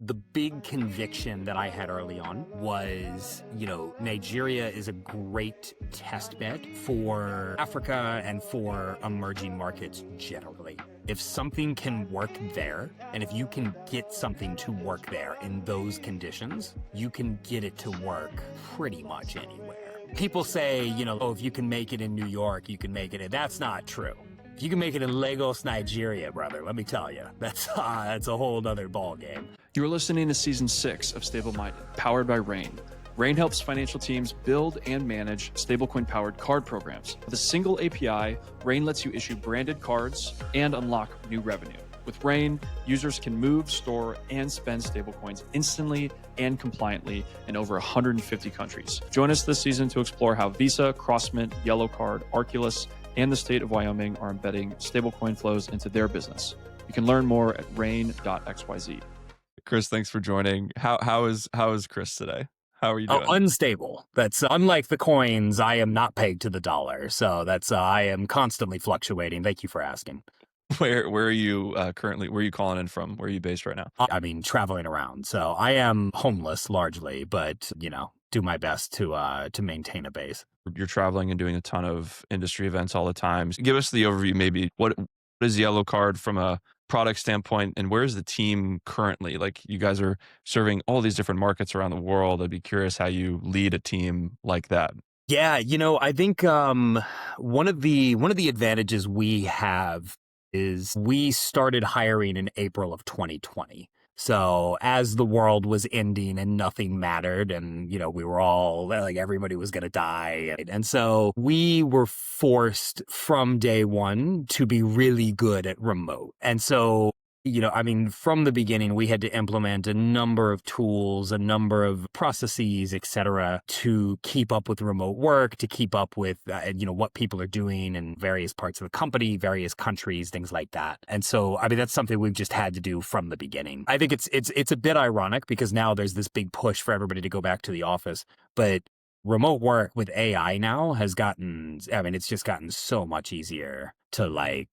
The big conviction that I had early on was, Nigeria is a great test bed for Africa and for emerging markets generally. If something can work there, and if you can get something to work there in those conditions, you can get it to work pretty much anywhere. People say, if you can make it in New York, you can make it. That's not true. If you can make it in Lagos, Nigeria, brother, let me tell you, that's a whole other ball game. You are listening to Season 6 of Stable Minded, powered by Rain. Rain helps financial teams build and manage stablecoin-powered card programs. With a single API, Rain lets you issue branded cards and unlock new revenue. With Rain, users can move, store, and spend stablecoins instantly and compliantly in over 150 countries. Join us this season to explore how Visa, Crossmint, Yellow Card, Arculus, and the state of Wyoming are embedding stablecoin flows into their business. You can learn more at rain.xyz. Chris, thanks for joining. How is Chris today? How are you doing? Unstable. That's unlike the coins. I am not pegged to the dollar, so I am constantly fluctuating. Thank you for asking. Where are you currently? Where are you calling in from? Where are you based right now? Traveling around. So I am homeless largely, but do my best to maintain a base. You're traveling and doing a ton of industry events all the time. Give us the overview, maybe. What is Yellow Card from a product standpoint, and where is the team currently? Like, you guys are serving all these different markets around the world. I'd be curious how you lead a team like that. Yeah, I think one of the advantages we have is we started hiring in April of 2020. So as the world was ending and nothing mattered, and, we were all like, everybody was going to die. And so we were forced from day one to be really good at remote. And so, from the beginning, we had to implement a number of tools, a number of processes, et cetera, to keep up with remote work, to keep up with, what people are doing in various parts of the company, various countries, things like that. And so, that's something we've just had to do from the beginning. I think it's a bit ironic because now there's this big push for everybody to go back to the office, but remote work with AI now has it's just gotten so much easier to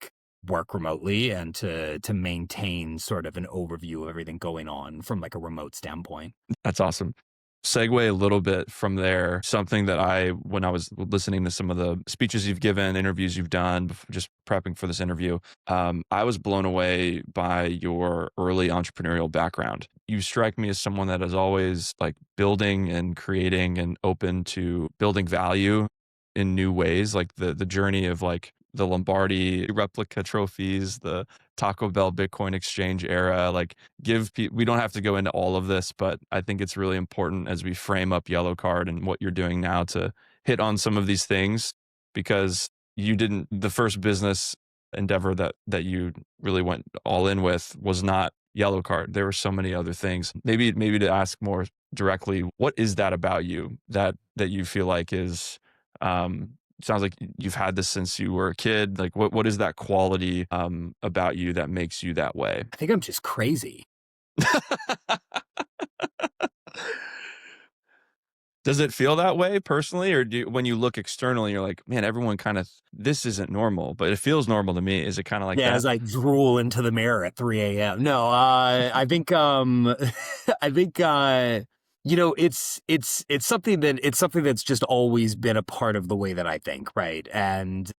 work remotely and to maintain sort of an overview of everything going on from a remote standpoint. That's awesome. Segue a little bit from there. Something that when I was listening to some of the speeches you've given, interviews you've done, just prepping for this interview, I was blown away by your early entrepreneurial background. You strike me as someone that is always building and creating and open to building value in new ways, like the journey of the Lombardi replica trophies, the Taco Bell Bitcoin exchange era. We don't have to go into all of this, but I think it's really important as we frame up Yellow Card and what you're doing now to hit on some of these things, because the first business endeavor that you really went all in with was not Yellow Card. There were so many other things. Maybe to ask more directly, what is that about you that you feel like is, sounds like you've had this since you were a kid. What is that quality about you that makes you that way? I think I'm just crazy. Does it feel that way personally? Or when you look externally, you're like, man, everyone this isn't normal, but it feels normal to me. Is it kind of like that? As I drool into the mirror at 3 a.m. No, I think, it's something that's just always been a part of the way that I think, right? And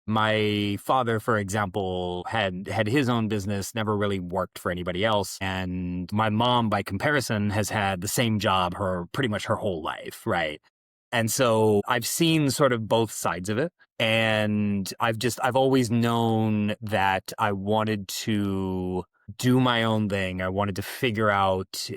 my father, for example, had his own business, never really worked for anybody else, and my mom, by comparison, has had the same job pretty much her whole life, right? And so I've seen sort of both sides of it, and I've always known that I wanted to do my own thing. I wanted to figure out,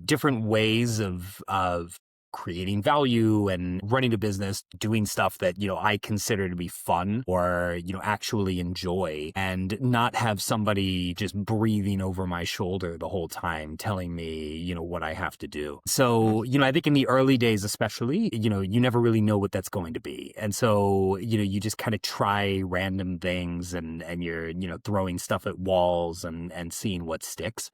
different ways of creating value and running a business, doing stuff that, I consider to be fun or, actually enjoy, and not have somebody just breathing over my shoulder the whole time telling me, what I have to do. So, I think in the early days, especially, you never really know what that's going to be. And so, you just kind of try random things and you're, throwing stuff at walls and seeing what sticks.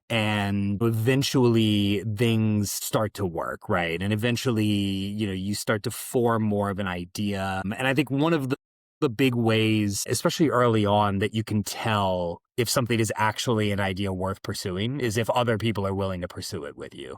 And eventually things start to work, right? And eventually, you start to form more of an idea. And I think one of the big ways, especially early on, that you can tell if something is actually an idea worth pursuing is if other people are willing to pursue it with you.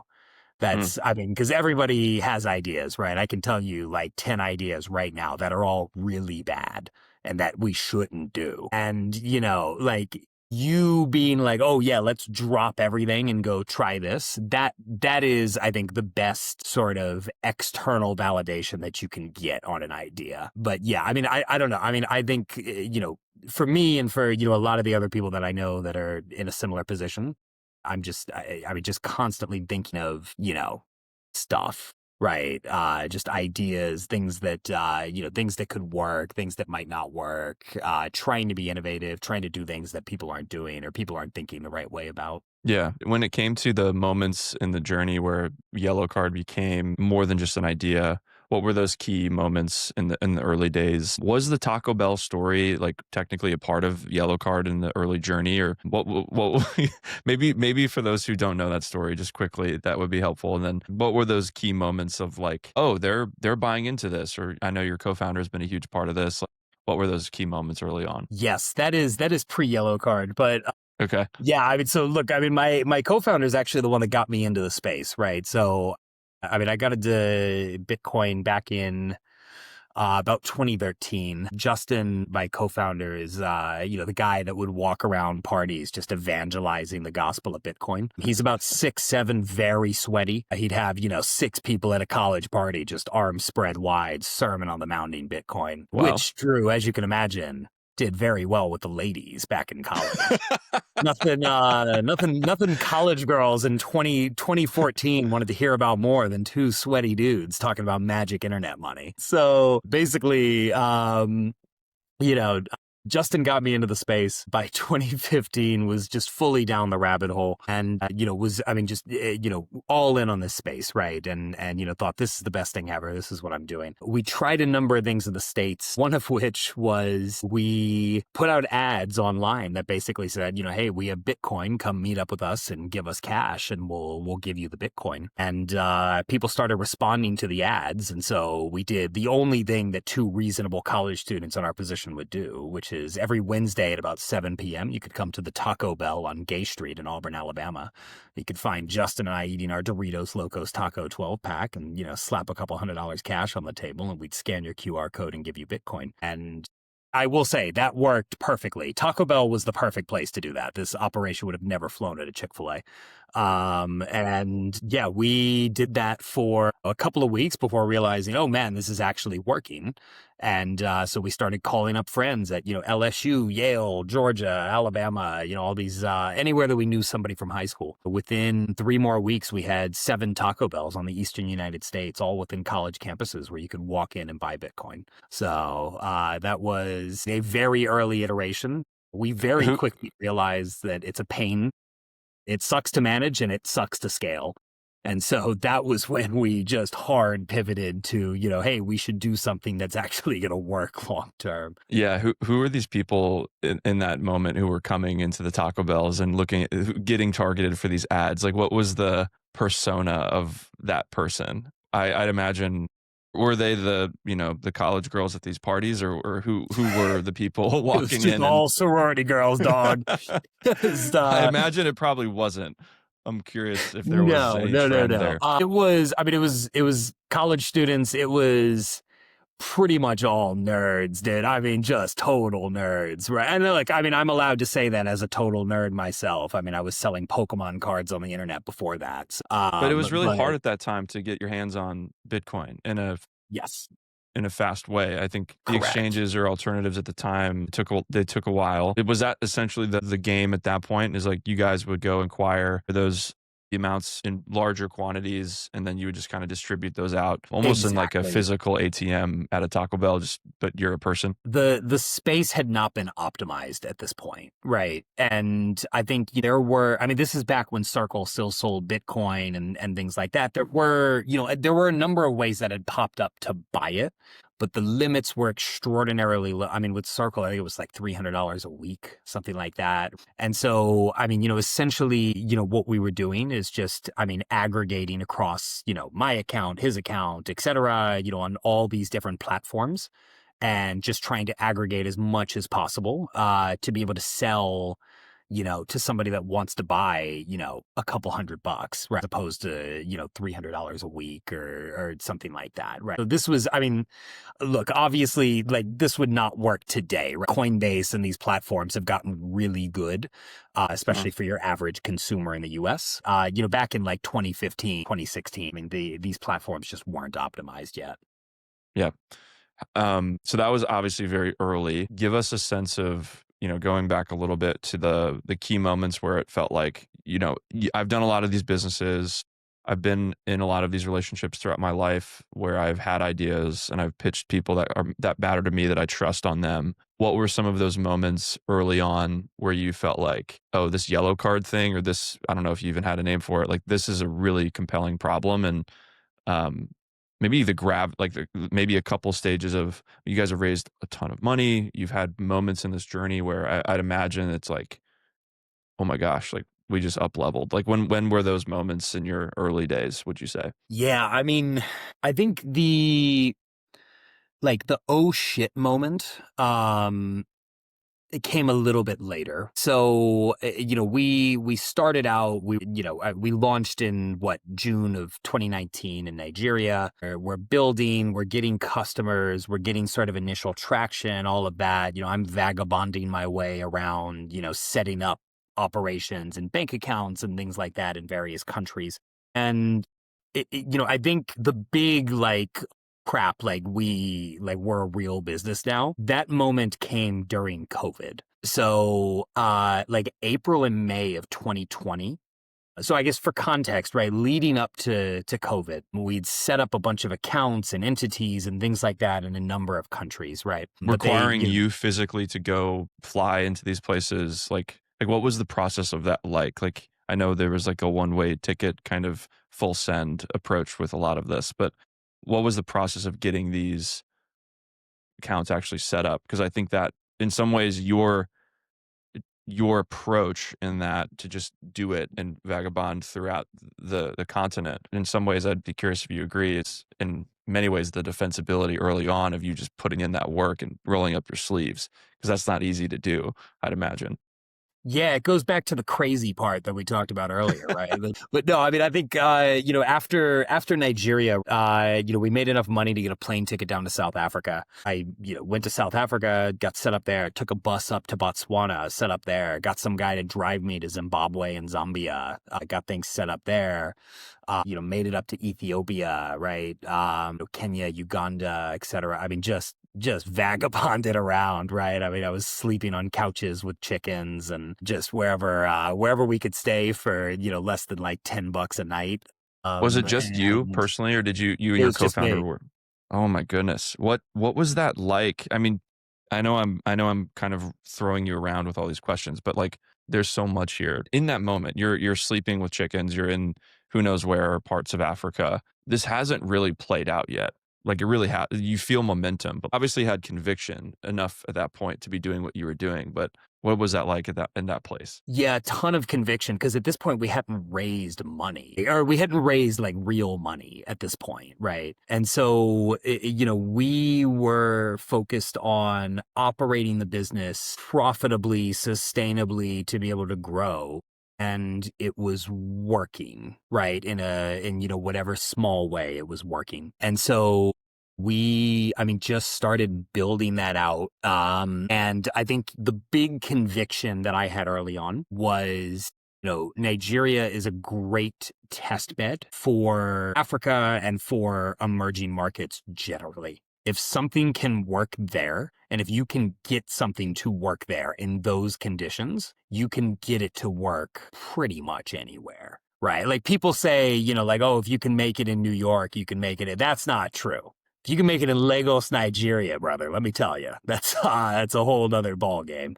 That's, I mean, because everybody has ideas, right? I can tell you like 10 ideas right now that are all really bad and that we shouldn't do. And, you know, like you being like, oh yeah, let's drop everything and go try this. That is, I think, the best sort of external validation that you can get on an idea. But yeah, I mean, I don't know. I mean, I think, you know, for me and for, you know, a lot of the other people that I know that are in a similar position, I mean, just constantly thinking of, you know, stuff, right? Just ideas, things that, you know, things that could work, things that might not work, trying to be innovative, trying to do things that people aren't doing or people aren't thinking the right way about. Yeah. When it came to the moments in the journey where yellow card became more than just an idea, what were those key moments in the early days? Was the Taco Bell story like technically a part of yellow card in the early journey, or what maybe for those who don't know that story, just quickly, that would be helpful. And then what were those key moments of like, oh, they're buying into this, or I know your co-founder has been a huge part of this. Like, what were those key moments early on? Yes, that is pre-yellow card, but Okay. yeah, I mean, so look, I mean, my co-founder is actually the one that got me into the space, right? So, I mean, I got into Bitcoin back in about 2013. Justin, my co-founder, is you know, the guy that would walk around parties just evangelizing the gospel of Bitcoin. He's about 6'7", very sweaty. He'd have, you know, 6 people at a college party, just arms spread wide, sermon on the mounting Bitcoin, Wow. which Drew, as you can imagine, did very well with the ladies back in college. Nothing college girls in 2014 wanted to hear about more than 2 sweaty dudes talking about magic internet money. So basically, you know, Justin got me into the space. By 2015 was just fully down the rabbit hole and, you know, was, I mean, just, you know, all in on this space, right? And, you know, thought this is the best thing ever. This is what I'm doing. We tried a number of things in the States, one of which was we put out ads online that basically said, you know, hey, we have Bitcoin, come meet up with us and give us cash and we'll give you the Bitcoin. And people started responding to the ads. And so we did the only thing that 2 reasonable college students in our position would do, which is every Wednesday at about 7 p.m., you could come to the Taco Bell on Gay Street in Auburn, Alabama. You could find Justin and I eating our Doritos Locos Taco 12-pack and, you know, slap a couple $100 cash on the table and we'd scan your QR code and give you Bitcoin. And I will say that worked perfectly. Taco Bell was the perfect place to do that. This operation would have never flown at a Chick-fil-A. And yeah, we did that for a couple of weeks before realizing, oh man, this is actually working. And so we started calling up friends at, you know, LSU, Yale, Georgia, Alabama, you know, all these, anywhere that we knew somebody from high school. Within 3 more weeks, we had 7 Taco Bells on the Eastern United States, all within college campuses where you could walk in and buy Bitcoin. So that was a very early iteration. We very Who quickly realized that it's a pain. It sucks to manage and it sucks to scale. And so that was when we just hard pivoted to, you know, hey, we should do something that's actually going to work long term. Yeah, who are these people in that moment who were coming into the Taco Bells and looking at getting targeted for these ads? Like, what was the persona of that person? I'd imagine, were they the, you know, the college girls at these parties, or who were the people It was walking just in? all sorority girls, dog. Just, I imagine it probably wasn't. I'm curious if there was no, any no, no, trend no. there. It was, I mean, it was college students. It was pretty much all nerds, dude. I mean, just total nerds, right? And like, I mean, I'm allowed to say that as a total nerd myself. I mean, I was selling Pokemon cards on the internet before that. But it was really But hard at that time to get your hands on Bitcoin yes, in a fast way. I think the correct. exchanges or alternatives at the time they took a while. Was that essentially the game at that point? Is like you guys would go inquire for those amounts in larger quantities, and then you would just kind of distribute those out, almost in like a Exactly. physical ATM at a Taco Bell, but you're a person. The space had not been optimized at this point, right? And I think there were, I mean, this is back when Circle still sold Bitcoin and things like that. There were, you know, there were a number of ways that had popped up to buy it, but the limits were extraordinarily low. I mean, with Circle, I think it was like $300 a week, something like that. And so, I mean, you know, essentially, you know, what we were doing is just, I mean, aggregating across, you know, my account, his account, et cetera, you know, on all these different platforms and just trying to aggregate as much as possible to be able to sell, to somebody that wants to buy, a couple $100, right? As opposed to, $300 a week or something like that, right? So this was, I mean, look, obviously, like this would not work today, right? Coinbase and these platforms have gotten really good, especially for your average consumer in the US. Back in like 2015, 2016, I mean, these platforms just weren't optimized yet. Yeah. So that was obviously very early. Give us a sense of, going back a little bit to the key moments where it felt like, I've done a lot of these businesses. I've been in a lot of these relationships throughout my life where I've had ideas and I've pitched people that matter to me, that I trust on them. What were some of those moments early on where you felt like, oh, this yellow card thing, or this, I don't know if you even had a name for it, like this is a really compelling problem, and um, maybe maybe a couple stages of, you guys have raised a ton of money. You've had moments in this journey where I'd imagine it's like, oh my gosh, like we just up leveled. Like when were those moments in your early days, would you say? Yeah, I mean, I think the oh shit moment, it came a little bit later. So, we started out, we launched in June of 2019 in Nigeria. We're building, we're getting customers, we're getting sort of initial traction, all of that. I'm vagabonding my way around, setting up operations and bank accounts and things like that in various countries. And I think the big crap, we're a real business now. That moment came during COVID. So April and May of 2020. So I guess for context, right, leading up to COVID, we'd set up a bunch of accounts and entities and things like that in a number of countries, right? Requiring you physically to go fly into these places, like what was the process of that like? Like I know there was like a one-way ticket kind of full send approach with a lot of this, but what was the process of getting these accounts actually set up? Because I think that in some ways your approach in that to just do it and vagabond throughout the continent, in some ways I'd be curious if you agree, it's in many ways the defensibility early on of you just putting in that work and rolling up your sleeves, because that's not easy to do, I'd imagine. Yeah, it goes back to the crazy part that we talked about earlier, right? But no, I mean, I think, after Nigeria, we made enough money to get a plane ticket down to South Africa. I, went to South Africa, got set up there, took a bus up to Botswana, set up there, got some guy to drive me to Zimbabwe and Zambia, got things set up there. Made it up to Ethiopia, right? Kenya, Uganda, etc. I mean, just vagabonded around, right? I mean, I was sleeping on couches with chickens and just wherever we could stay for, less than like $10 a night. Was it just you And personally, or did you and it your was just co-founder me. were? Oh my goodness. What was that like? I mean, I know I'm kind of throwing you around with all these questions, but like there's so much here. In that moment, you're sleeping with chickens, you're in who knows where parts of Africa. This hasn't really played out yet. Like it really you feel momentum, but obviously had conviction enough at that point to be doing what you were doing. But what was that like in that place? Yeah, a ton of conviction, because at this point we hadn't raised money, or we hadn't raised like real money at this point, right? And so, we were focused on operating the business profitably, sustainably to be able to grow. And it was working, right? In whatever small way it was working. And so just started building that out. And I think the big conviction that I had early on was, Nigeria is a great test bed for Africa and for emerging markets generally. If something can work there, and if you can get something to work there in those conditions, you can get it to work pretty much anywhere. Right? Like people say, oh, if you can make it in New York, you can make it. That's not true. If you can make it in Lagos, Nigeria, brother, let me tell you, that's a whole other ball game.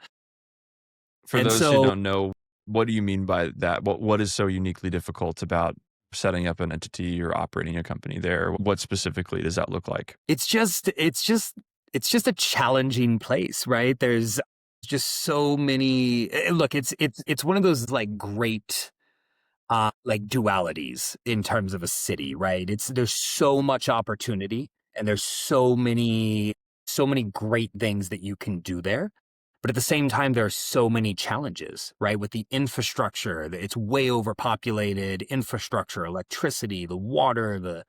For And those who so don't know, what do you mean by that? What is so uniquely difficult about setting up an entity or operating a company there? What specifically does that look like? it's just a challenging place, right? There's just so many. Look, it's one of those like great dualities in terms of a city, right? There's so much opportunity and there's so many great things that you can do there. But at the same time, there are so many challenges, right? With the infrastructure, it's way overpopulated infrastructure, electricity, the water,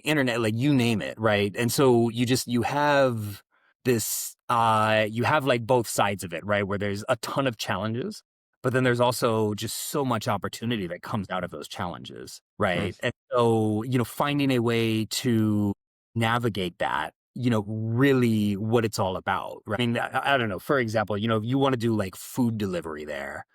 internet, like you name it, right? And so you have this, you have like both sides of it, right? Where there's a ton of challenges, but then there's also just so much opportunity that comes out of those challenges, right? And so, finding a way to navigate that, really what it's all about, right? I mean, I don't know. For example, if you want to do like food delivery there,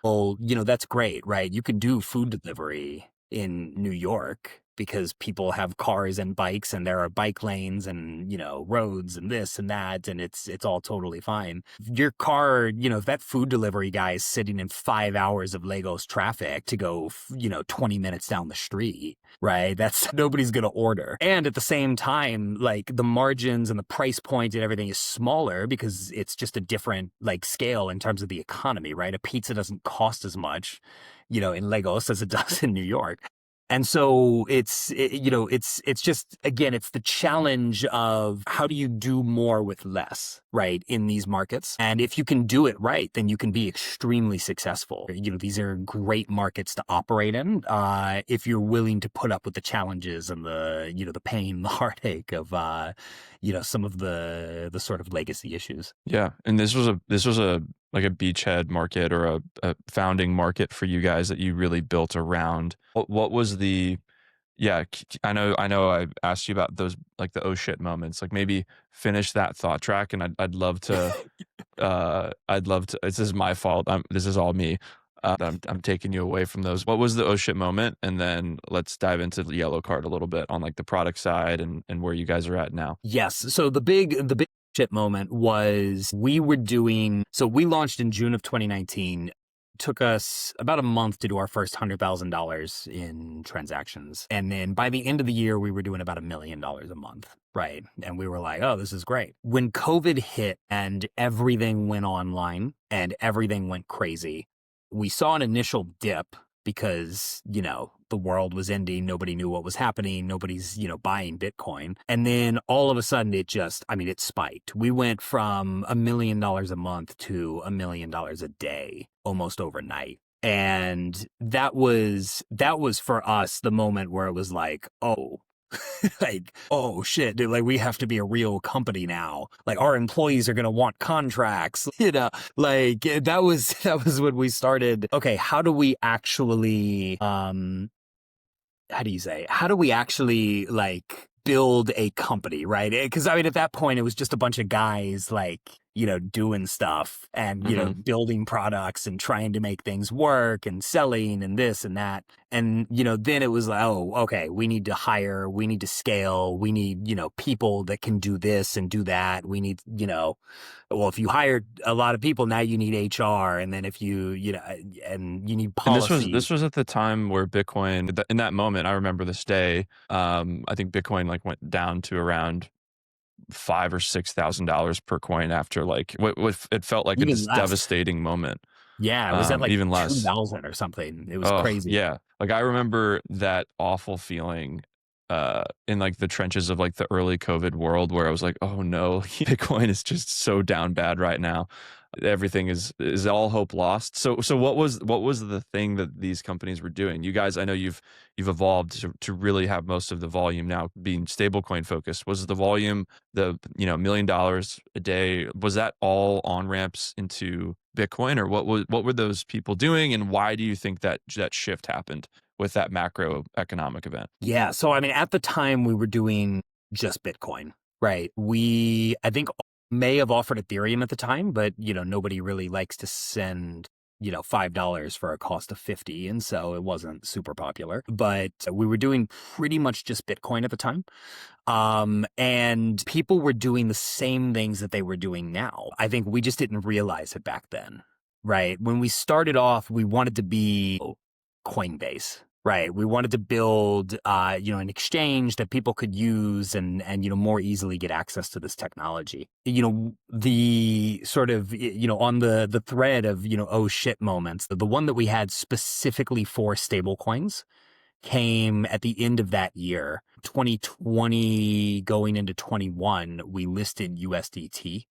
well, that's great, right? You can do food delivery in New York because people have cars and bikes and there are bike lanes and, roads and this and that, and it's all totally fine. Your car, if that food delivery guy is sitting in 5 hours of Lagos traffic to go, 20 minutes down the street, right? That's nobody's going to order. And at the same time, like the margins and the price point and everything is smaller because it's just a different like scale in terms of the economy, right? A pizza doesn't cost as much, in Lagos as it does in New York. And so it's just, again, it's the challenge of how do you do more with less, right, in these markets? And if you can do it right, then you can be extremely successful. These are great markets to operate in if you're willing to put up with the challenges and the pain, the heartache of, some of the sort of legacy issues. Yeah. And this was a like a beachhead market or a founding market for you guys that you really built around. What was I know I asked you about those, like the oh shit moments, like maybe finish that thought track. And I'd love to, this is my fault. This is all me. I'm taking you away from those. What was the oh shit moment? And then let's dive into the yellow card a little bit on like the product side and where you guys are at now. Yes. So the big shit moment was we launched in June of 2019. Took us about a month to do our first $100,000 in transactions. And then by the end of the year, we were doing about $1 million a month. Right. And we were like, oh, this is great. When COVID hit and everything went online and everything went crazy, we saw an initial dip because, the world was ending. Nobody knew what was happening. Nobody's, buying Bitcoin. And then all of a sudden it spiked. We went from $1 million a month to $1 million a day almost overnight. And that was for us the moment where it was like, oh, like, oh shit, dude, like we have to be a real company now. Like our employees are going to want contracts, like that was when we started. Okay, how do we actually, like build a company, right? Because at that point it was just a bunch of guys like, doing stuff and, building products and trying to make things work and selling and this and that. And, then it was like, oh, okay, we need to hire, we need to scale, we need, people that can do this and do that. We need, well, if you hire a lot of people, now you need HR. And then if you, and you need policy. And this was at the time where Bitcoin, in that moment, I remember this day, I think Bitcoin like went down to around $5,000 or $6,000 per coin after like what it felt like Even this less. devastating moment. Yeah, it was at like even less 2,000 or something. It was crazy. Yeah, like I remember that awful feeling in like the trenches of like the early COVID world where I was like, oh no, Bitcoin is just so down bad right now. Everything is all hope lost. So what was the thing that these companies were doing? You guys, I know you've evolved to really have most of the volume now being stablecoin focused. Was the volume $1 million a day? Was that all on ramps into Bitcoin, or what were those people doing, and why do you think that shift happened with that macroeconomic event? Yeah. So at the time we were doing just Bitcoin, right? I think may have offered Ethereum at the time, but nobody really likes to send $5 for a cost of 50, and so it wasn't super popular. But we were doing pretty much just Bitcoin at the time, and people were doing the same things that they were doing now. I think we just didn't realize it back then, right? When we started off, we wanted to be Coinbase. Right. We wanted to build, an exchange that people could use and more easily get access to this technology. The sort of, on the thread of, oh shit moments, the one that we had specifically for stablecoins came at the end of that year, 2020 going into 21, we listed USDT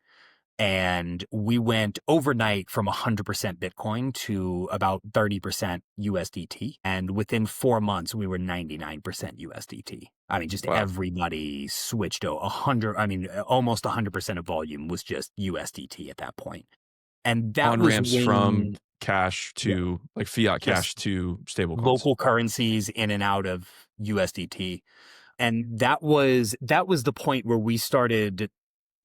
And we went overnight from 100% Bitcoin to about 30% USDT. And within 4 months, we were 99% USDT. I mean, just Wow. everybody switched to 100. I mean, almost 100% of volume was just USDT at that point. And that On was ramps from when, cash yeah, to like fiat just cash to stablecoins. local currencies in and out of USDT. And that was the point where we started,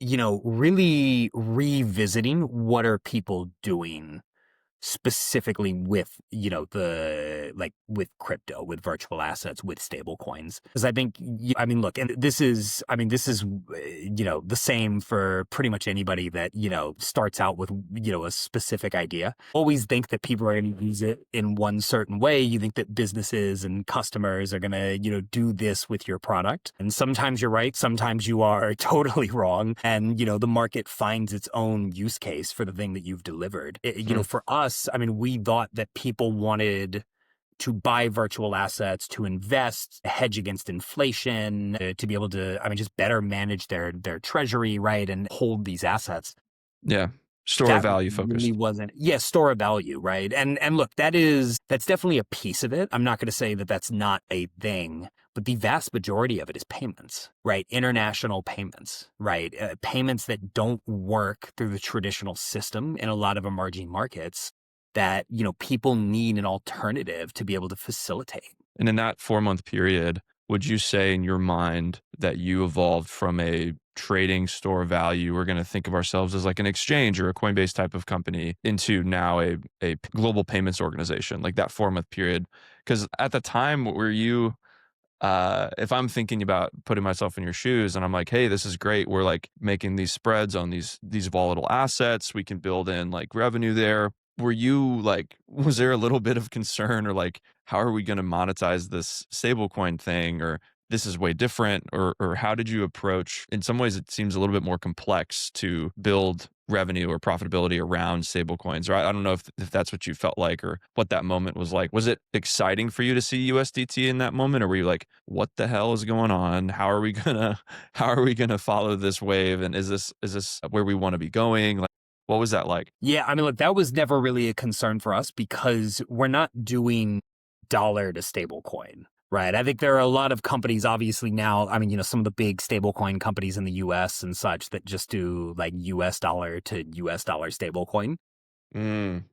really revisiting what are people doing specifically with, with crypto, with virtual assets, with stable coins. Because I think, I mean, look, and this is the same for pretty much anybody that, starts out with, a specific idea. Always think that people are going to use it in one certain way. You think that businesses and customers are going to, do this with your product. And sometimes you're right. Sometimes you are totally wrong. And, the market finds its own use case for the thing that you've delivered. Hmm. For us, I mean, we thought that people wanted to buy virtual assets, to invest, hedge against inflation, to be able to, I mean, just better manage their treasury, right, and hold these assets. Yeah. Store of That value really focused. wasn't, yeah, store of value, right? And look, that's definitely a piece of it. I'm not going to say that that's not a thing, but the vast majority of it is payments, right? International payments, right? Payments that don't work through the traditional system in a lot of emerging markets that, people need an alternative to be able to facilitate. And in that 4-month period, would you say in your mind that you evolved from a trading store of value, we're going to think of ourselves as like an exchange or a Coinbase type of company, into now a global payments organization, like that 4-month period? Because at the time, were you, if I'm thinking about putting myself in your shoes and I'm like, hey, this is great. We're like making these spreads on these volatile assets. We can build in like revenue there. Were you like, was there a little bit of concern or like, how are we going to monetize this stablecoin thing? Or this is way different? Or how did you approach? In some ways, it seems a little bit more complex to build revenue or profitability around stablecoins. Or I don't know if that's what you felt like or what that moment was like. Was it exciting for you to see USDT in that moment? Or were you like, what the hell is going on? How are we gonna follow this wave? And is this where we want to be going? Like, what was that like? Yeah, I mean, look, that was never really a concern for us because we're not doing dollar to stablecoin, right? I think there are a lot of companies, obviously now, I mean, some of the big stablecoin companies in the US and such that just do like US dollar to US dollar stablecoin. Mm,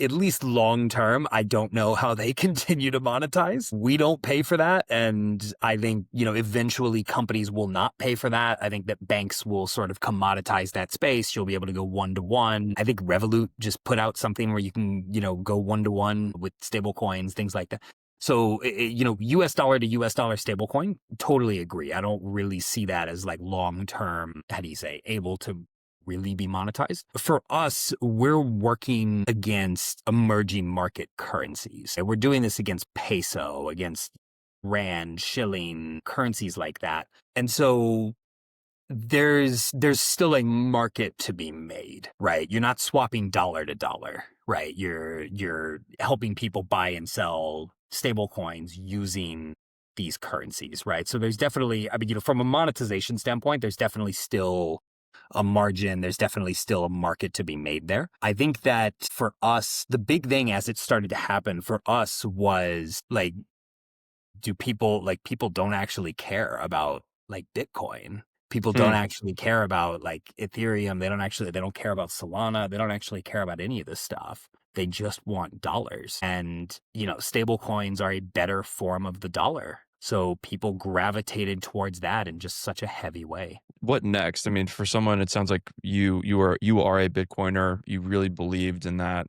At least long term, I don't know how they continue to monetize. We don't pay for that. And I think, eventually companies will not pay for that. I think that banks will sort of commoditize that space. You'll be able to go one to one. I think Revolut just put out something where you can, go one to one with stable coins, things like that. So, US dollar to US dollar stablecoin, totally agree. I don't really see that as like long term, how do you say, able to really be monetized. For us, we're working against emerging market currencies. We're doing this against peso, against rand, shilling, currencies like that. And so there's still a market to be made, right? You're not swapping dollar to dollar, right? You're helping people buy and sell stable coins using these currencies, right? So there's definitely, I mean, from a monetization standpoint, there's definitely still a margin. There's definitely still a market to be made there. I think that for us, the big thing as it started to happen for us was like, people don't actually care about like Bitcoin. People don't hmm. actually care about like Ethereum. They don't care about Solana. They don't actually care about any of this stuff. They just want dollars. And, stable coins are a better form of the dollar. So people gravitated towards that in just such a heavy way. What next? I mean, for someone, it sounds like you are a Bitcoiner. You really believed in that.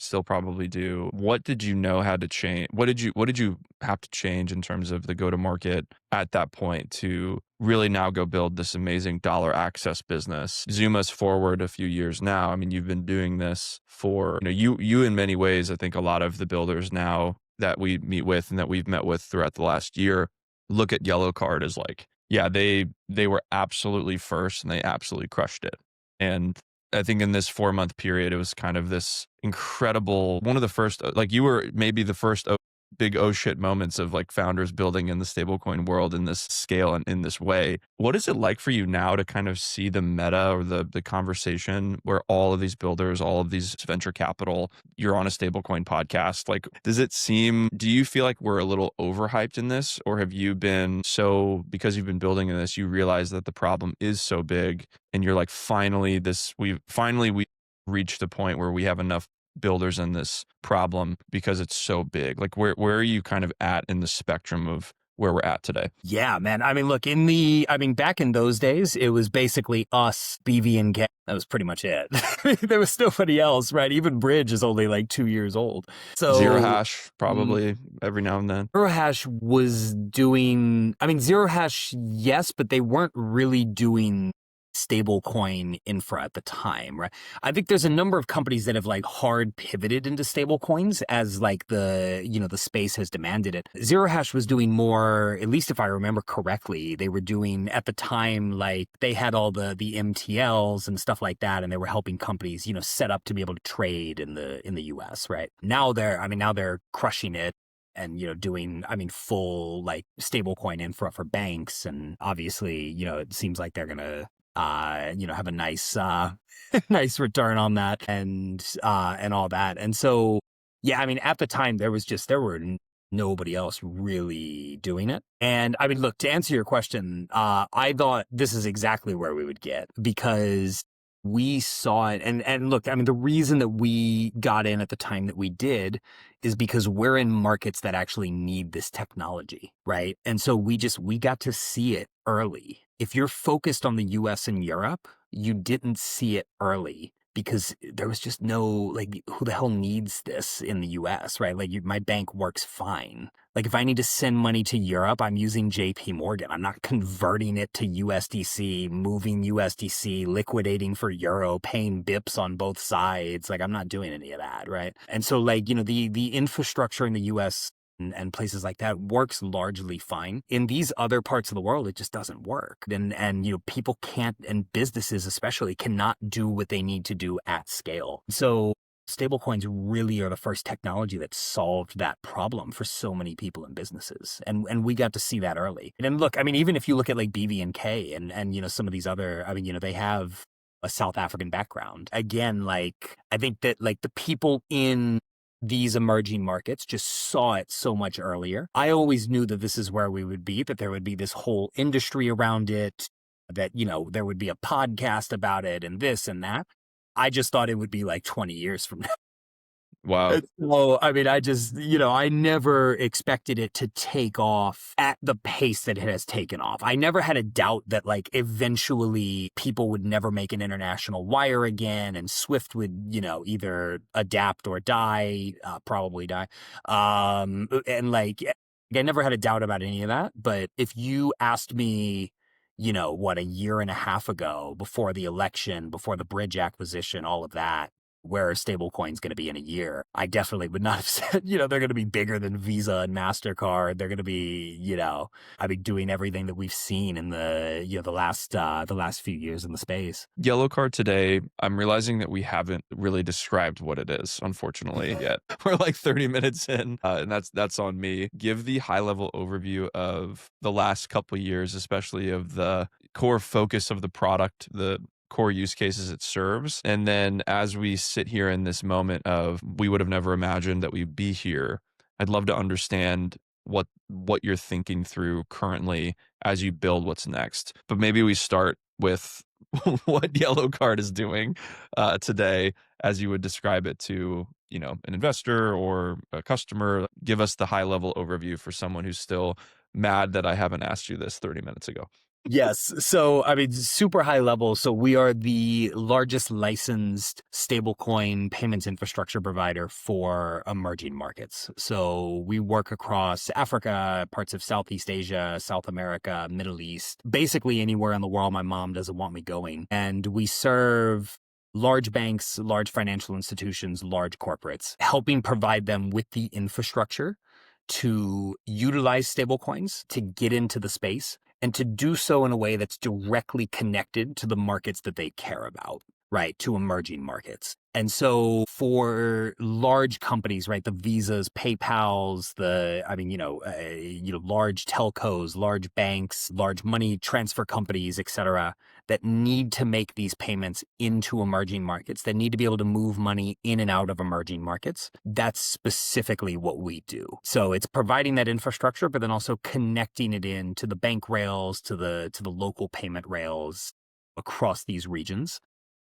Still probably do. What did you know had to change? What did you have to change in terms of the go to market at that point to really now go build this amazing dollar access business? Zoom us forward a few years now. I mean, you've been doing this for, you in many ways, I think a lot of the builders now that we meet with and that we've met with throughout the last year look at Yellow Card as like, yeah, they were absolutely first and they absolutely crushed it. And I think in this 4-month period, it was kind of this incredible, one of the first, like you were maybe the first big oh shit moments of like founders building in the stablecoin world in this scale and in this way. What is it like for you now to kind of see the meta or the conversation where all of these builders, all of these venture capital, you're on a stablecoin podcast? Like, do you feel like we're a little overhyped in this, or have you been so, because you've been building in this, you realize that the problem is so big and you're like, we reached a point where we have enough builders in this problem because it's so big? Like where are you kind of at in the spectrum of where we're at today? Yeah, man. I mean, look, back in those days, it was basically us, BV and K. That was pretty much it. There was nobody else, right? Even Bridge is only like 2 years old. So Zero Hash probably every now and then. Zero Hash was doing, Zero Hash, yes, but they weren't really doing stablecoin infra at the time, right? I think there's a number of companies that have like hard pivoted into stablecoins as like the space has demanded it. Zero Hash was doing more, at least if I remember correctly, they were doing at the time, like they had all the MTLs and stuff like that, and they were helping companies, set up to be able to trade in the US, right? Now they're crushing it and, doing, full like stablecoin infra for banks. And obviously, it seems like they're going to have a nice, nice return on that and all that. And so, yeah, at the time there were nobody else really doing it. And look, to answer your question, I thought this is exactly where we would get because we saw it. And look, the reason that we got in at the time that we did is because we're in markets that actually need this technology, right? And so we got to see it early. If you're focused on the US and Europe, you didn't see it early because there was just no, like, who the hell needs this in the US, right? Like, my bank works fine. Like, if I need to send money to Europe, I'm using JP Morgan. I'm not converting it to USDC, moving USDC, liquidating for euro, paying bips on both sides. Like, I'm not doing any of that, right? And so, like, the infrastructure in the US and places like that works largely fine. In these other parts of the world, it just doesn't work. And people can't, and businesses especially, cannot do what they need to do at scale. So stablecoins really are the first technology that solved that problem for so many people and businesses. And we got to see that early. And look, even if you look at like BVNK and some of these other, they have a South African background. Again, like, I think that like the people in these emerging markets just saw it so much earlier. I always knew that this is where we would be, that there would be this whole industry around it, that, there would be a podcast about it and this and that. I just thought it would be like 20 years from now. Wow. So, I never expected it to take off at the pace that it has taken off. I never had a doubt that, like, eventually people would never make an international wire again and Swift would, either adapt or die, probably die. And, like, I never had a doubt about any of that. But if you asked me, a year and a half ago, before the election, before the bridge acquisition, all of that, where are stablecoins going to be in a year? I definitely would not have said, they're going to be bigger than Visa and MasterCard. They're going to be, doing everything that we've seen in the last few years in the space. Yellow card today, I'm realizing that we haven't really described what it is, unfortunately, yet. We're like 30 minutes in, and that's on me. Give the high-level overview of the last couple of years, especially of the core focus of the product, the core use cases it serves. And then as we sit here in this moment of we would have never imagined that we'd be here, I'd love to understand what you're thinking through currently as you build what's next. But maybe we start with what Yellow Card is doing today as you would describe it to, an investor or a customer. Give us the high level overview for someone who's still mad that I haven't asked you this 30 minutes ago. Yes. So, super high level. So we are the largest licensed stablecoin payments infrastructure provider for emerging markets. So we work across Africa, parts of Southeast Asia, South America, Middle East, basically anywhere in the world my mom doesn't want me going. And we serve large banks, large financial institutions, large corporates, helping provide them with the infrastructure to utilize stablecoins to get into the space and to do so in a way that's directly connected to the markets that they care about. right, to emerging markets. And so for large companies, right, the Visas, PayPals, large telcos, large banks, large money transfer companies, et cetera, that need to make these payments into emerging markets, that need to be able to move money in and out of emerging markets. That's specifically what we do. So it's providing that infrastructure, but then also connecting it in to the bank rails, to the local payment rails across these regions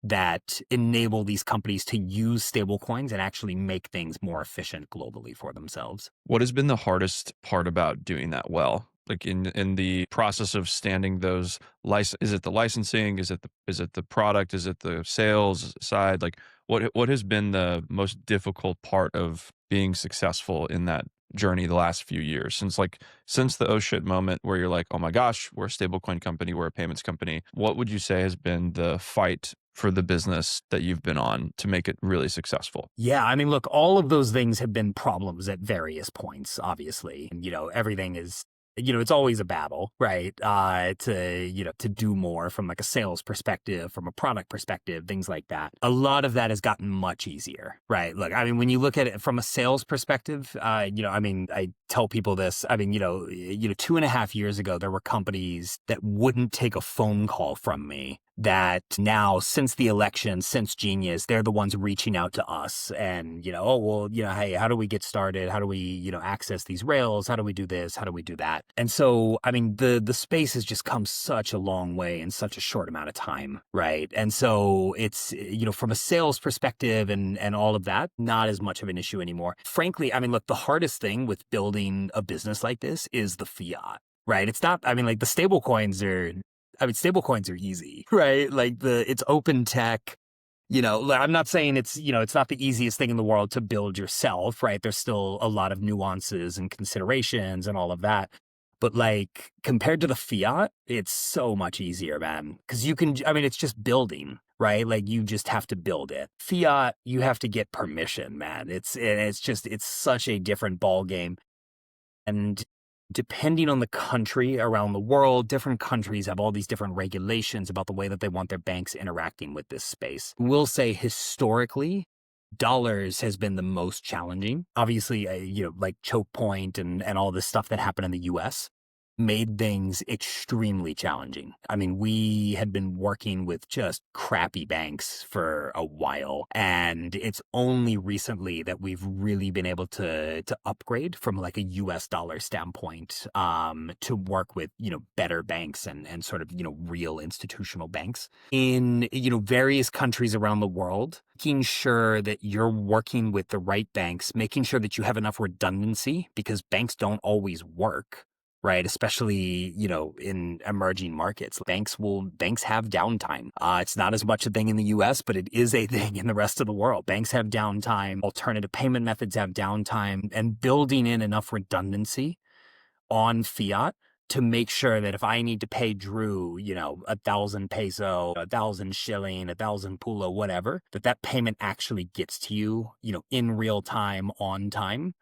that enable these companies to use stablecoins and actually make things more efficient globally for themselves. What has been the hardest part about doing that well? Like in the process of standing those is it the licensing? Is it the product? Is it the sales side? Like what has been the most difficult part of being successful in that journey the last few years since the oh shit moment where you're like, oh my gosh, we're a stablecoin company, we're a payments company. What would you say has been the fight for the business that you've been on to make it really successful? Yeah, I mean, look, all of those things have been problems at various points, obviously. And, everything is, it's always a battle, right? To do more from like a sales perspective, from a product perspective, things like that. A lot of that has gotten much easier, right? Look, I mean, when you look at it from a sales perspective, I tell people this. I mean, 2.5 years ago, there were companies that wouldn't take a phone call from me that now, since the election, since Genius, they're the ones reaching out to us and, hey, how do we get started? How do we, access these rails? How do we do this? How do we do that? And so, I mean, the space has just come such a long way in such a short amount of time, right? And so it's, from a sales perspective and all of that, not as much of an issue anymore. Frankly, I mean, look, the hardest thing with building a business like this is the fiat, right? It's not, I mean, like stablecoins are easy, right? Like it's open tech. I'm not saying it's not the easiest thing in the world to build yourself, right? There's still a lot of nuances and considerations and all of that. But like compared to the fiat, it's so much easier, man. Because it's just building, right? Like you just have to build it. Fiat, you have to get permission, man. It's such a different ball game. And depending on the country around the world, different countries have all these different regulations about the way that they want their banks interacting with this space. We'll say historically, dollars has been the most challenging. Obviously, like choke point and all this stuff that happened in the US made things extremely challenging. I mean, we had been working with just crappy banks for a while, and it's only recently that we've really been able to upgrade from like a US dollar standpoint to work with, better banks and sort of, real institutional banks in, various countries around the world, making sure that you're working with the right banks, making sure that you have enough redundancy because banks don't always work, right? Especially, in emerging markets. Banks have downtime. It's not as much a thing in the US, but it is a thing in the rest of the world. Banks have downtime. Alternative payment methods have downtime, and building in enough redundancy on fiat to make sure that if I need to pay Drew, 1,000 peso, 1,000 shilling, 1,000 pulo, whatever, that payment actually gets to you, in real time, on time.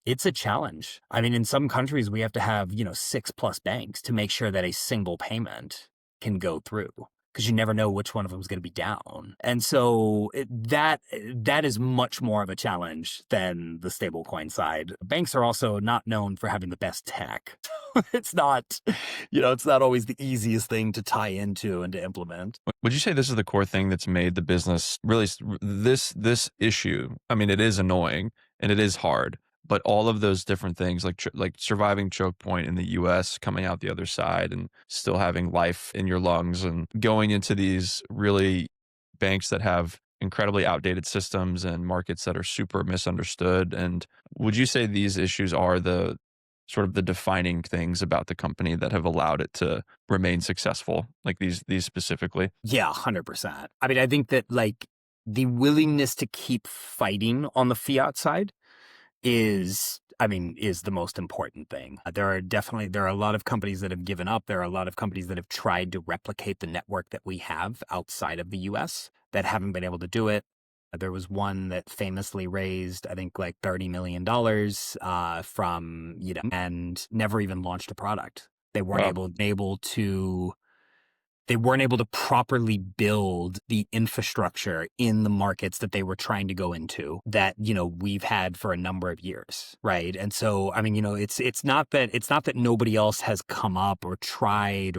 It's a challenge. I mean, in some countries, we have to have, 6+ banks to make sure that a single payment can go through, because you never know which one of them is going to be down. And so that is much more of a challenge than the stablecoin side. Banks are also not known for having the best tech. It's not always the easiest thing to tie into and to implement. Would you say this is the core thing that's made the business really this issue? I mean, it is annoying and it is hard, but all of those different things like surviving choke point in the US, coming out the other side and still having life in your lungs, and going into these really banks that have incredibly outdated systems and markets that are super misunderstood. And would you say these issues are the sort of the defining things about the company that have allowed it to remain successful, like these specifically? Yeah, 100%. I mean, I think that like the willingness to keep fighting on the fiat side is the most important thing. There are a lot of companies that have given up. There are a lot of companies that have tried to replicate the network that we have outside of the US that haven't been able to do it. There was one that famously raised, I think, like $30 million from, and never even launched a product. They weren't Wow. able to they weren't able to properly build the infrastructure in the markets that they were trying to go into that, we've had for a number of years, right? And so, I mean, it's not that nobody else has come up or tried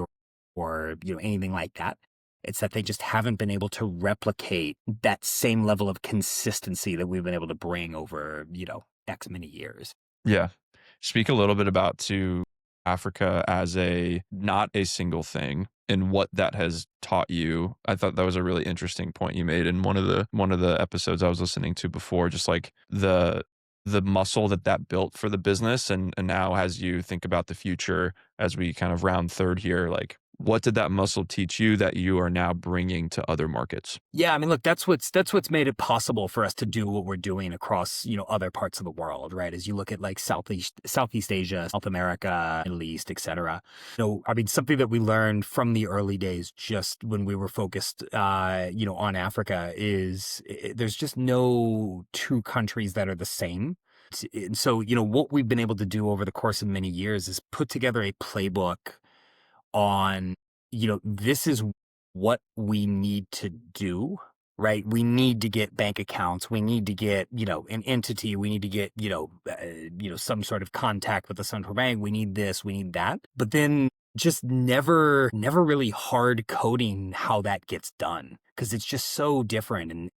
or anything like that. It's that they just haven't been able to replicate that same level of consistency that we've been able to bring over, X many years. Yeah. Speak a little bit about to Africa as not a single thing and what that has taught you. I thought that was a really interesting point you made in one of the episodes I was listening to before, just like the muscle that built for the business. And now as you think about the future, as we kind of round third here, like what did that muscle teach you that you are now bringing to other markets? Yeah, I mean, look, that's what's made it possible for us to do what we're doing across, other parts of the world, right? As you look at like Southeast Asia, South America, Middle East, et cetera. I mean, something that we learned from the early days, just when we were focused, on Africa, is there's just no two countries that are the same. And so, what we've been able to do over the course of many years is put together a playbook on, this is what we need to do, right? We need to get bank accounts. We need to get, an entity. We need to get, some sort of contact with the central bank. We need this, we need that. But then just never really hard coding how that gets done, because it's just so different in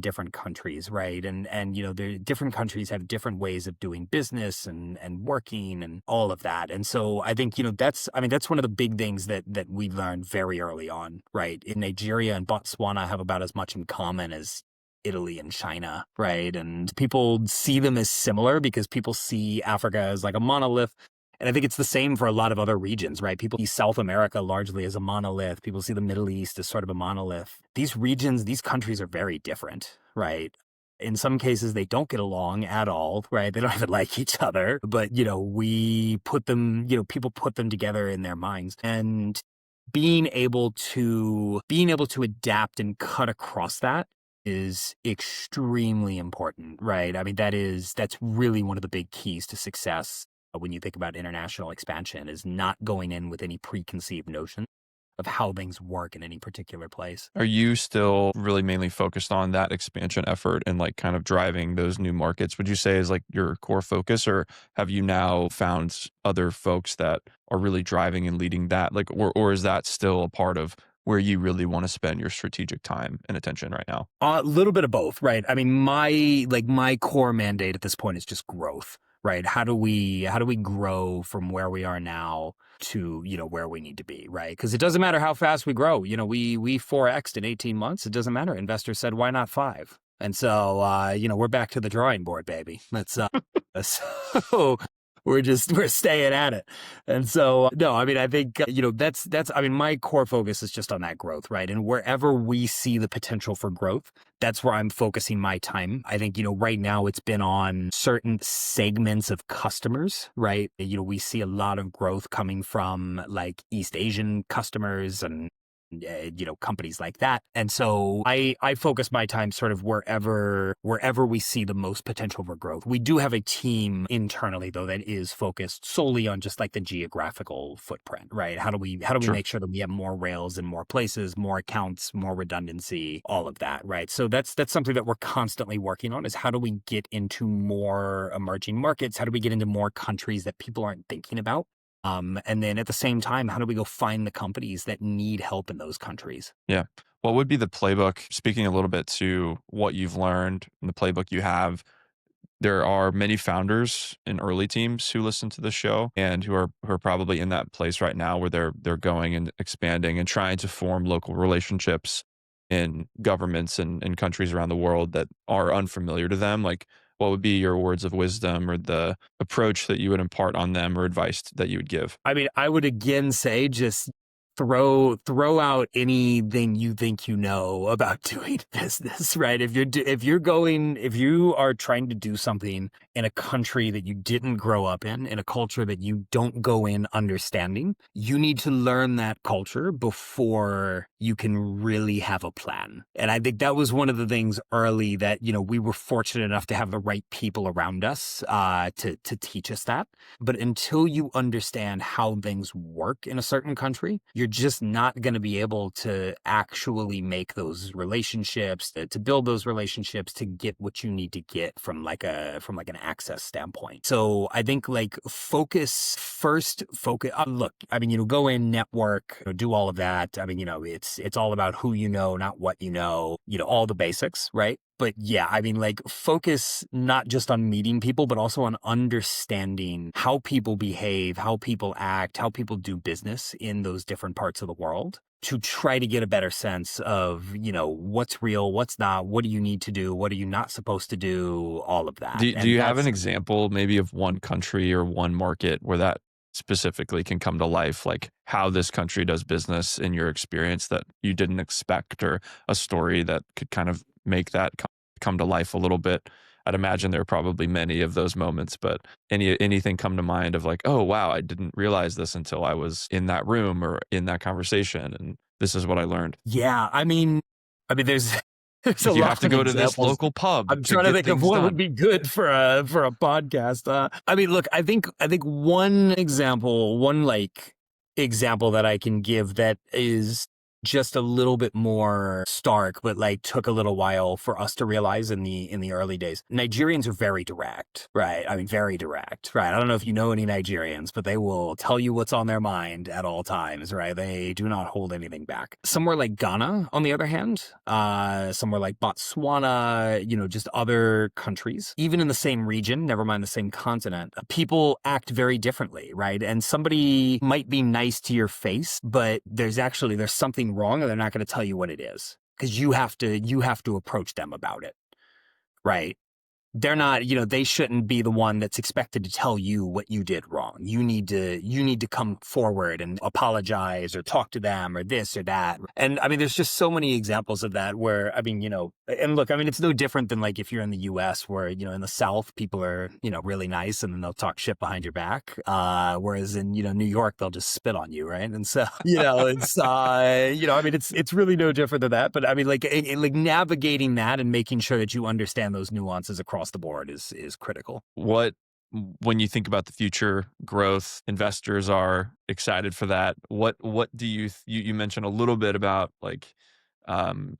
different countries, right? And the different countries have different ways of doing business and working and all of that. And so I think, that's one of the big things that we learned very early on, right? In Nigeria and Botswana have about as much in common as Italy and China, right? And people see them as similar because people see Africa as like a monolith. And I think it's the same for a lot of other regions, right? People see South America largely as a monolith. People see the Middle East as sort of a monolith. These regions, these countries are very different, right? In some cases, they don't get along at all, right? They don't even like each other. But, we put them, people put them together in their minds. And being able to adapt and cut across that is extremely important, right? I mean, that's really one of the big keys to success when you think about international expansion, is not going in with any preconceived notion of how things work in any particular place. Are you still really mainly focused on that expansion effort and like kind of driving those new markets, would you say is like your core focus, or have you now found other folks that are really driving and leading that? Like, or is that still a part of where you really want to spend your strategic time and attention right now? A little bit of both, right? I mean, my core mandate at this point is just growth, right? How do we grow from where we are now to, where we need to be, right? Because it doesn't matter how fast we grow. We 4x'd in 18 months. It doesn't matter. Investors said, why not 5? And so, we're back to the drawing board, baby. Let's, so we're staying at it. And so, no, I mean, I think, my core focus is just on that growth, right? And wherever we see the potential for growth, that's where I'm focusing my time. I think, right now it's been on certain segments of customers, right? We see a lot of growth coming from like East Asian customers and companies like that. And so I focus my time sort of wherever we see the most potential for growth. We do have a team internally though that is focused solely on just like the geographical footprint, right? How do we Sure. make sure that we have more rails in more places, more accounts, more redundancy, all of that, right? So that's something that we're constantly working on, is how do we get into more emerging markets? How do we get into more countries that people aren't thinking about? And then at the same time, how do we go find the companies that need help in those countries? Yeah. What would be the playbook? Speaking a little bit to what you've learned in the playbook you have, there are many founders in early teams who listen to the show and who are probably in that place right now where they're going and expanding and trying to form local relationships in governments and countries around the world that are unfamiliar to them. Like, what would be your words of wisdom or the approach that you would impart on them or advice that you would give? I mean, I would again say just throw out anything you think you know about doing business, right? If you are trying to do something in a country that you didn't grow up in a culture that you don't go in understanding, you need to learn that culture before you can really have a plan. And I think that was one of the things early that, we were fortunate enough to have the right people around us to teach us that. But until you understand how things work in a certain country, you're just not going to be able to actually make those relationships, to build those relationships, to get what you need to get from like an access standpoint. So I think like focus. Look, go in, network, do all of that. It's all about who you know, not what you know, all the basics, right? But yeah, focus not just on meeting people, but also on understanding how people behave, how people act, how people do business in those different parts of the world, to try to get a better sense of, what's real, what's not, what do you need to do, what are you not supposed to do, all of that. Do you have an example maybe of one country or one market where that specifically can come to life, like how this country does business in your experience that you didn't expect, or a story that could kind of make that come to life a little bit? I'd imagine there are probably many of those moments, but anything come to mind of like, oh, wow, I didn't realize this until I was in that room or in that conversation, and this is what I learned. Yeah, there's there's a You lot have to of go to this examples. local pub. I'm to trying to get think of things what done. would be good for a podcast. Look, I think one example that I can give that is just a little bit more stark, but like took a little while for us to realize in the early days. Nigerians are very direct, right? Very direct, right? I don't know if you know any Nigerians, but they will tell you what's on their mind at all times, right? They do not hold anything back. Somewhere like Ghana, on the other hand, somewhere like Botswana, just other countries, even in the same region, never mind the same continent, people act very differently, right? And somebody might be nice to your face, but there's something wrong, and they're not going to tell you what it is, because you have to approach them about it, right? They're not, they shouldn't be the one that's expected to tell you what you did wrong. You need to come forward and apologize or talk to them or this or that. And there's just so many examples of that where, and look, it's no different than like if you're in the US where, in the South, people are, really nice and then they'll talk shit behind your back. Whereas in, New York, they'll just spit on you, right? And so, it's really no different than that. But like navigating that and making sure that you understand those nuances across the board is critical. When you think about the future growth, investors are excited for that. What do you mentioned a little bit about like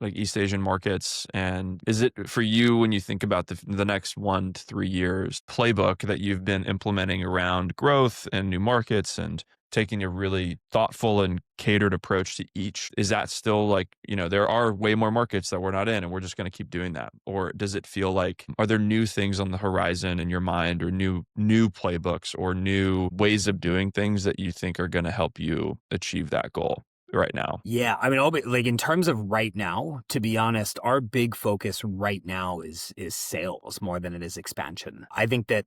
East Asian markets, and is it for you when you think about the next 1 to 3 years playbook that you've been implementing around growth and new markets and taking a really thoughtful and catered approach to each? Is that still like, there are way more markets that we're not in and we're just going to keep doing that? Or does it feel like, are there new things on the horizon in your mind, or new playbooks or new ways of doing things that you think are going to help you achieve that goal right now? Yeah, like in terms of right now, to be honest, our big focus right now is sales more than it is expansion. I think that,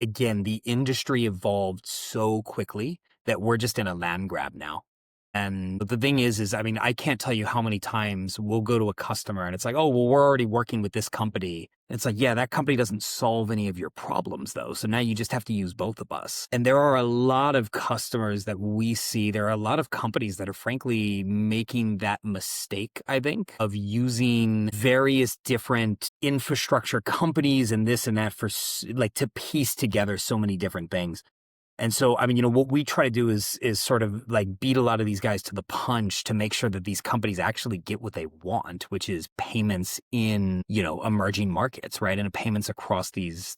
again, the industry evolved so quickly that we're just in a land grab now. And the thing is I can't tell you how many times we'll go to a customer and it's like, oh, well, we're already working with this company. And it's like, yeah, that company doesn't solve any of your problems though. So now you just have to use both of us. And there are a lot of customers that we see. There are a lot of companies that are frankly making that mistake, I think, of using various different infrastructure companies and this and that for like to piece together so many different things. And so, what we try to do is sort of like beat a lot of these guys to the punch to make sure that these companies actually get what they want, which is payments in, emerging markets, right? And payments across these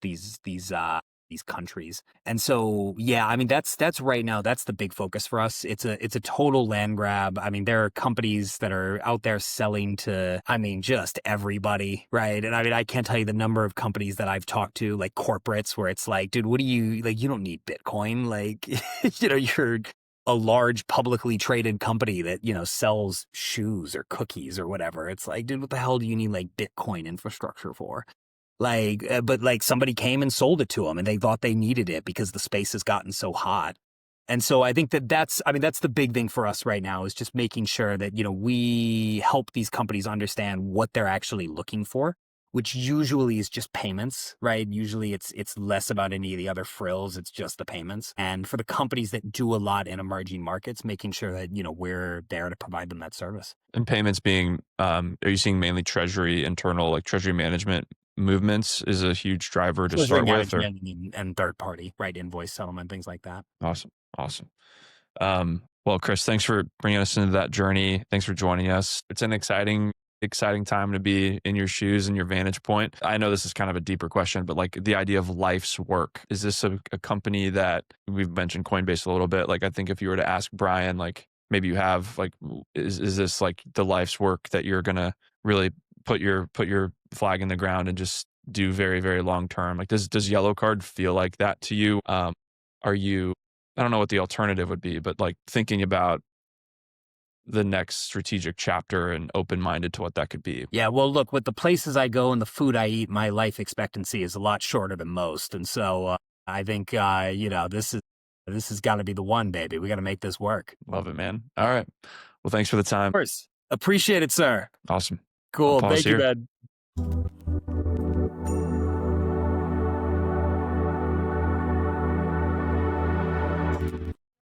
countries. And so, yeah, that's right now, that's the big focus for us. It's a total land grab. There are companies that are out there selling to, just everybody, right? And I can't tell you the number of companies that I've talked to, like corporates, where it's like, dude, what do you, like, you don't need Bitcoin. Like, you're a large publicly traded company that, sells shoes or cookies or whatever. It's like, dude, what the hell do you need like Bitcoin infrastructure for? But somebody came and sold it to them and they thought they needed it because the space has gotten so hot. And so I think that's the big thing for us right now, is just making sure that, we help these companies understand what they're actually looking for which usually is just payments, right? Usually it's less about any of the other frills. It's just the payments. And for the companies that do a lot in emerging markets, making sure that, we're there to provide them that service. And payments being, are you seeing mainly treasury, internal, like treasury management movements is a huge driver to Treasury start with? Or management and third party, right? Invoice settlement, things like that. Awesome. Well, Chris, thanks for bringing us into that journey. Thanks for joining us. It's an exciting time to be in your shoes and your vantage point. I know this is kind of a deeper question, but like the idea of life's work, is this a company that we've mentioned Coinbase a little bit? Like, I think if you were to ask Brian, like maybe you have, like, is this like the life's work that you're going to really put your flag in the ground and just do very, very long term? Like, does Yellow Card feel like that to you? Are you, I don't know what the alternative would be, but like thinking about the next strategic chapter and open-minded to what that could be. Yeah, well, look, with the places I go and the food I eat, my life expectancy is a lot shorter than most. And so I think, this has got to be the one, baby. We got to make this work. Love it, man. All right. Well, thanks for the time. Of course. Appreciate it, sir. Awesome. Cool. Thank you, man.